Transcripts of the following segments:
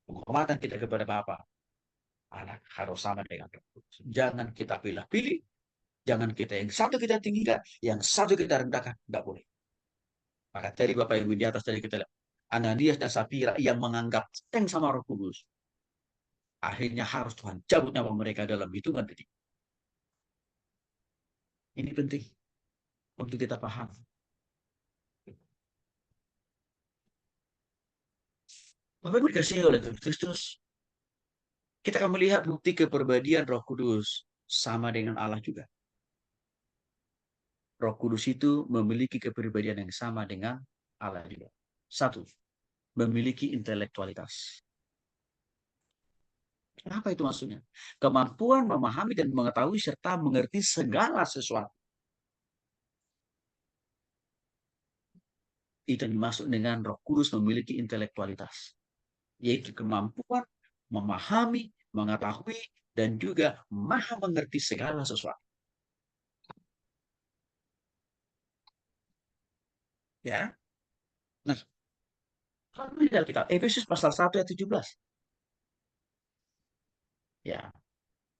Penghormatan kita kepada Bapa, Anak harus sama dengan Roh Kudus. Jangan kita pilih-pilih. Jangan kita yang satu kita tinggikan, yang satu kita rendahkan. Tidak boleh. Maka tadi Bapak Ibu di atas tadi kita lihat. Ananias dan Sapira yang menganggap tank sama Roh Kudus. Akhirnya harus Tuhan cabut nyawa mereka dalam hitungan detik. Ini penting untuk kita paham. Bapak Ibu dikasih oleh Tuhan Kristus, kita akan melihat bukti kepribadian Roh Kudus sama dengan Allah juga. Roh Kudus itu memiliki kepribadian yang sama dengan Allah juga. Satu, memiliki intelektualitas. Apa itu maksudnya? Kemampuan memahami dan mengetahui serta mengerti segala sesuatu. Itu yang dimaksud dengan Roh Kudus memiliki intelektualitas, yaitu kemampuan memahami, mengetahui, dan juga maha mengerti segala sesuatu. Ya. Nah, kalau di dalam kitab Efesus pasal 1 ayat 17. Ya.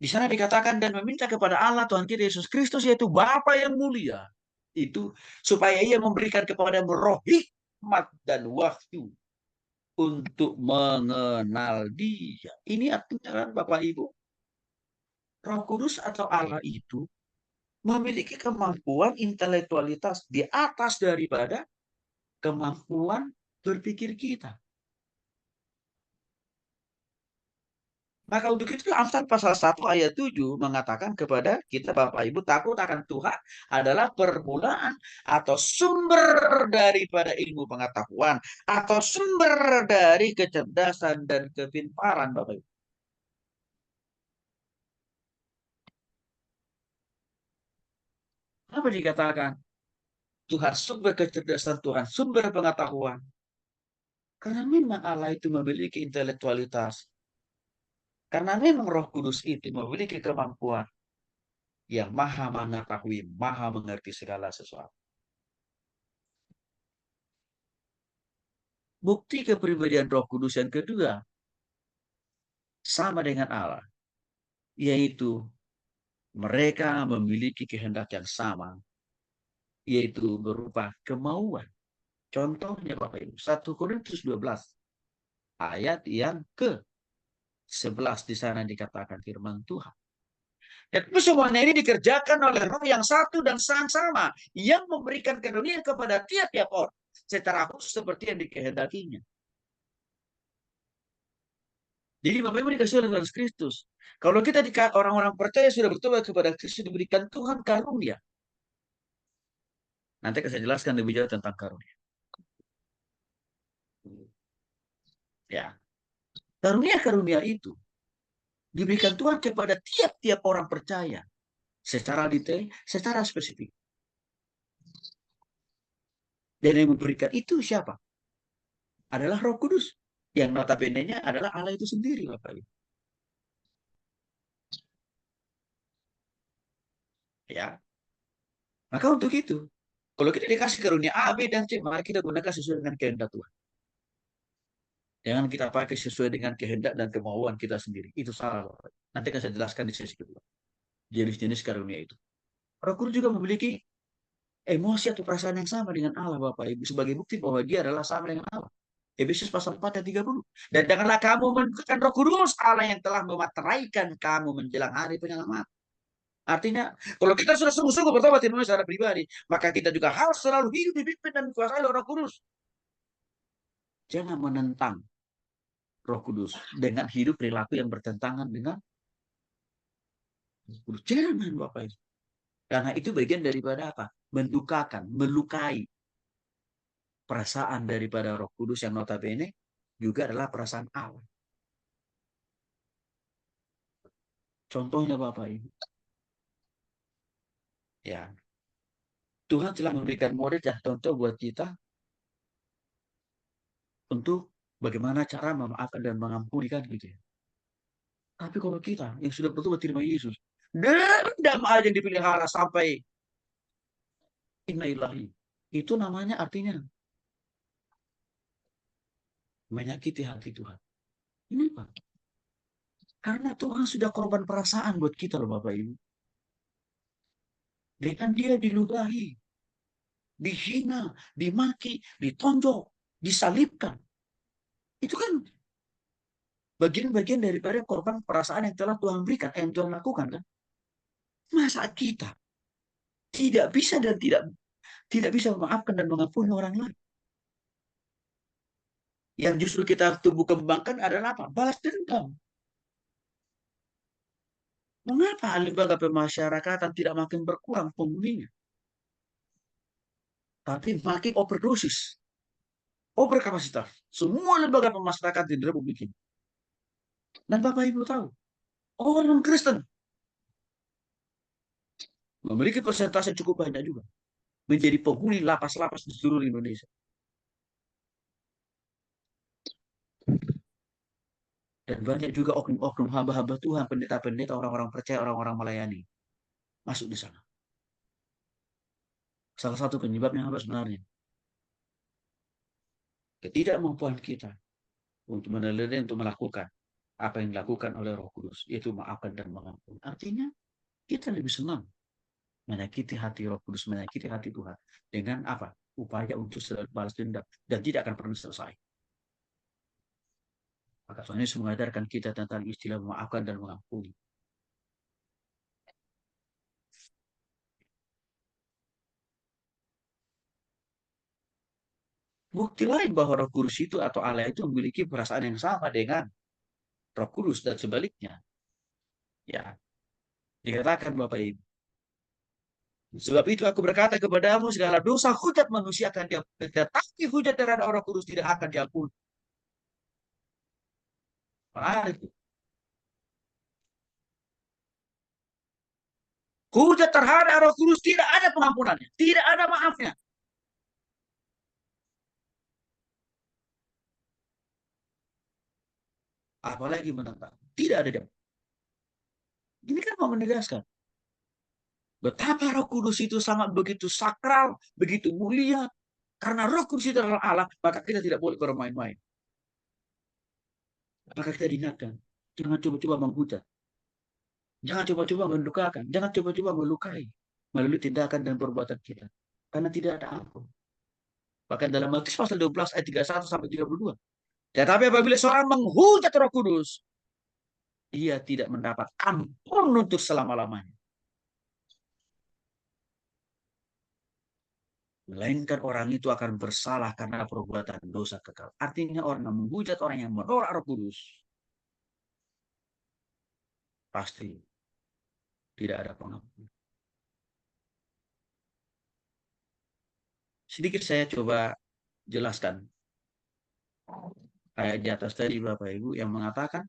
Di sana dikatakan dan meminta kepada Allah Tuhan kita Yesus Kristus yaitu Bapa yang mulia itu supaya ia memberikan kepada roh hikmat dan wahyu untuk mengenal Dia. Ini artinya kan Bapak Ibu, Roh Kudus atau Allah itu memiliki kemampuan intelektualitas di atas daripada kemampuan berpikir kita. Maka untuk itu Amsal pasal 1 ayat 7 mengatakan kepada kita Bapak Ibu, takut akan Tuhan adalah permulaan atau sumber daripada ilmu pengetahuan atau sumber dari kecerdasan dan kepintaran Bapak Ibu. Apa dikatakan? Tuhan sumber kecerdasan, Tuhan sumber pengetahuan. Karena memang Allah itu memiliki intelektualitas. Karena memang Roh Kudus itu memiliki kemampuan yang maha mengetahui, maha mengerti segala sesuatu. Bukti kepribadian Roh Kudus yang kedua sama dengan Allah, yaitu mereka memiliki kehendak yang sama, yaitu berupa kemauan. Contohnya Bapak Ibu, 1 Korintus 12 ayat yang ke-11 di sana dikatakan firman Tuhan. Dan semuanya ini dikerjakan oleh Roh yang satu dan sama, yang memberikan karunia kepada tiap-tiap orang secara khusus seperti yang dikehendakinya. Jadi Bapak Ibu dikasih oleh Tuhan Kristus. Kalau kita orang-orang percaya sudah bertobat kepada Kristus diberikan Tuhan karunia. Nanti saya jelaskan lebih jauh tentang karunia. Ya, karunia-karunia itu diberikan Tuhan kepada tiap-tiap orang percaya secara detail, secara spesifik. Dan yang memberikan itu siapa? Adalah Roh Kudus. Yang notabene-nya adalah Allah itu sendiri, Bapak Ibu. Ya, maka untuk itu, kalau kita dikasih karunia A, B, dan C, mari kita gunakan sesuai dengan kehendak Tuhan. Jangan kita pakai sesuai dengan kehendak dan kemauan kita sendiri. Itu salah, Bapak. Nanti akan saya jelaskan di sesi kedua. Jenis-jenis karunia itu. Roh Kudus juga memiliki emosi atau perasaan yang sama dengan Allah, Bapak Ibu. Sebagai bukti bahwa dia adalah sama dengan Allah. Efesus pasal 4 ayat 30. Dan janganlah kamu mendukakan Roh Kudus, Allah yang telah memateraikan kamu menjelang hari penyelamat. Artinya, kalau kita sudah sungguh-sungguh bertobat secara pribadi, maka kita juga harus selalu hidup dipimpin dan dikuasai oleh Roh Kudus. Jangan menentang Roh Kudus dengan hidup perilaku yang bertentangan dengan Roh Kudus. Jangan, Bapak Ibu. Karena itu bagian daripada apa? Mendukakan, melukai perasaan daripada Roh Kudus yang notabene juga adalah perasaan Allah. Contohnya Bapak Ibu. Ya, Tuhan telah memberikan model dan contoh buat kita untuk bagaimana cara memaafkan dan mengampuni kan gitu ya. Tapi kalau kita yang sudah betul terima Yesus, dendam aja yang dipelihara sampai inna ilahi. Itu namanya artinya menyakiti hati Tuhan. Kenapa? Karena Tuhan sudah korban perasaan buat kita loh Bapak Ibu. Dengan dia diludahi, dihina, dimaki, ditonjok, disalibkan. Itu kan bagian-bagian daripada korban perasaan yang telah Tuhan berikan, yang Tuhan lakukan kan. Masa kita tidak bisa dan tidak bisa memaafkan dan mengampuni orang lain. Yang justru kita tumbuh kembangkan adalah apa? Balas dendam. Mengapa lembaga pemasyarakatan tidak makin berkurang penghuninya, tapi makin overdosis, overkapasitas? Semua lembaga pemasyarakatan di Republik ini. Dan Bapak Ibu tahu, orang Kristen memiliki persentase cukup banyak juga menjadi penghuni lapas-lapas di seluruh Indonesia. Dan banyak juga oknum-oknum hamba-hamba Tuhan, pendeta-pendeta, orang-orang percaya, orang-orang melayani masuk di sana. Salah satu penyebabnya apa sebenarnya? Ketidakmampuan kita untuk meneliti, untuk melakukan apa yang dilakukan oleh Roh Kudus, yaitu maafkan dan mengampuni. Artinya kita lebih senang menyakiti hati Roh Kudus, menyakiti hati Tuhan dengan apa? Upaya untuk balas dendam dan tidak akan pernah selesai. Maka Tuhan Yesus mengajarkan kita tentang istilah memaafkan dan mengampuni. Bukti lain bahwa Roh Kudus itu atau Allah itu memiliki perasaan yang sama dengan Roh Kudus dan sebaliknya. Ya, dikatakan Bapak Ibu. Sebab itu aku berkata kepadamu, segala dosa hujat manusia akan diampuni, tetapi hujat terhadap Roh Kudus tidak akan diampuni. Menarik. Hujat terhadap Roh Kudus tidak ada pengampunannya, tidak ada maafnya. Apalagi menentang. Tidak ada. Ini kan mau menegaskan betapa Roh Kudus itu sangat begitu sakral, begitu mulia. Karena Roh Kudus itu adalah Allah, maka kita tidak boleh bermain-main. Maka kita diingatkan, jangan coba-coba menghujat. Jangan coba-coba mendukakan. Jangan coba-coba melukai melalui tindakan dan perbuatan kita. Karena tidak ada ampun. Bahkan dalam Matius pasal 12 ayat 31 sampai 32. Tetapi apabila seorang menghujat Roh Kudus, ia tidak mendapat ampun untuk selama-lamanya. Melainkan orang itu akan bersalah karena perbuatan dosa kekal. Artinya orang yang menghujat, orang yang menolak Roh Kudus, pasti tidak ada pengampunan. Sedikit saya coba jelaskan ayat di atas tadi Bapak Ibu yang mengatakan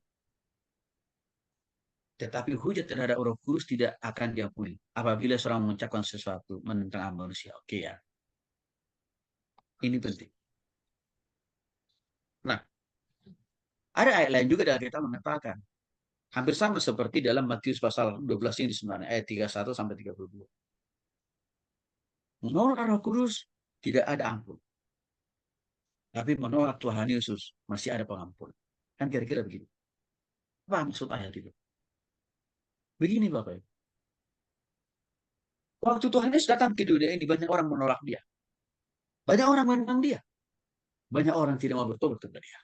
tetapi hujat terhadap Roh Kudus tidak akan diampuni apabila seorang mengucapkan sesuatu menentang manusia. Oke ya. Ini penting. Nah, ada ayat lain juga dari kita mengatakan hampir sama seperti dalam Matius pasal 12 ini sebenarnya ayat 31 sampai 32. Menolak Roh Kudus tidak ada ampun. Tapi menolak Tuhan Yesus masih ada pengampunan. Kan kira-kira begitu. Apa maksud ayat itu? Begini Bapak Ibu. Waktu Tuhan Yesus datang ke dunia ini banyak orang menolak dia. Banyak orang menentang dia. Banyak orang tidak mau bertobat kepada dia.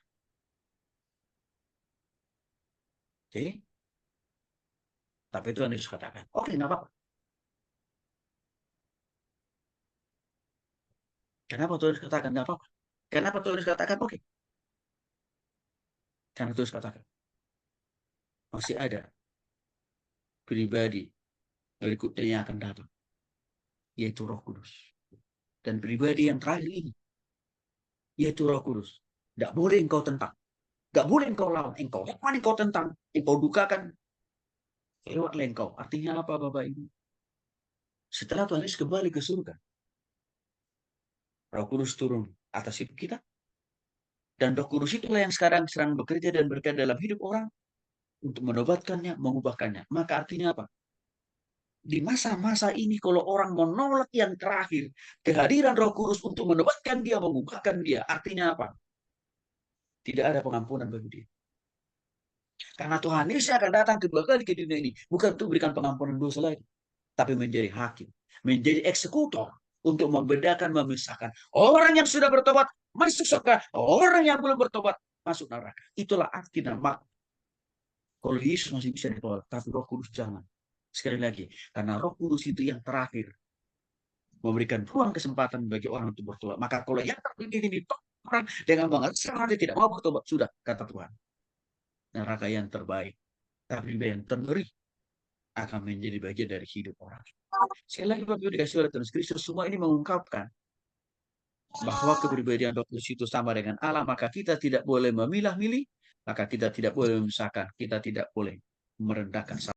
Oke? Tapi Tuhan Yesus katakan, oke, nggak apa-apa. Kenapa Tuhan Yesus katakan nggak apa-apa? Kenapa Tuhan Yesus katakan oke? Karena Tuhan Yesus katakan, masih ada pribadi berikutnya yang akan datang, yaitu Roh Kudus. Dan pribadi yang terakhir ini, yaitu Roh Kudus. Tidak boleh engkau tentang. Tidak boleh engkau lawan. Engkau lawan, engkau tentang. Engkau dukakan. Lewatlah engkau. Artinya apa Bapak Ibu? Setelah Tuhan Yesus kembali ke surga, Roh Kudus turun atas hidup kita. Dan Roh Kudus itulah yang sekarang sedang bekerja dan berkarya dalam hidup orang untuk menobatkannya, mengubahkannya. Maka artinya apa? Di masa-masa ini kalau orang menolak yang terakhir, kehadiran Roh Kudus untuk menobatkan dia, mengubahkan dia, artinya apa? Tidak ada pengampunan bagi dia. Karena Tuhan Yesus akan datang kembali ke dunia ini bukan untuk berikan pengampunan dosa lagi, tapi menjadi hakim, menjadi eksekutor untuk membedakan, memisahkan orang yang sudah bertobat masuk surga, orang yang belum bertobat masuk neraka. Itulah arti dan makna. Kalau Yesus masih bisa ditolak, tapi Roh Kudus jangan. Sekali lagi, karena Roh Kudus itu yang terakhir memberikan ruang kesempatan bagi orang untuk bertobat. Maka kalau yang terpilih ini orang dengan mengesal hati tidak mau bertobat, sudah kata Tuhan, neraka yang terbaik, tapi yang terngeri akan menjadi bagian dari hidup orang. Sekali lagi Bapak Ibu dikasih oleh Tuhan Kristus, semua ini mengungkapkan bahwa kepribadian Roh Kudus itu sama dengan Allah, maka kita tidak boleh memilah-milih, maka kita tidak boleh memisahkan, kita tidak boleh merendahkan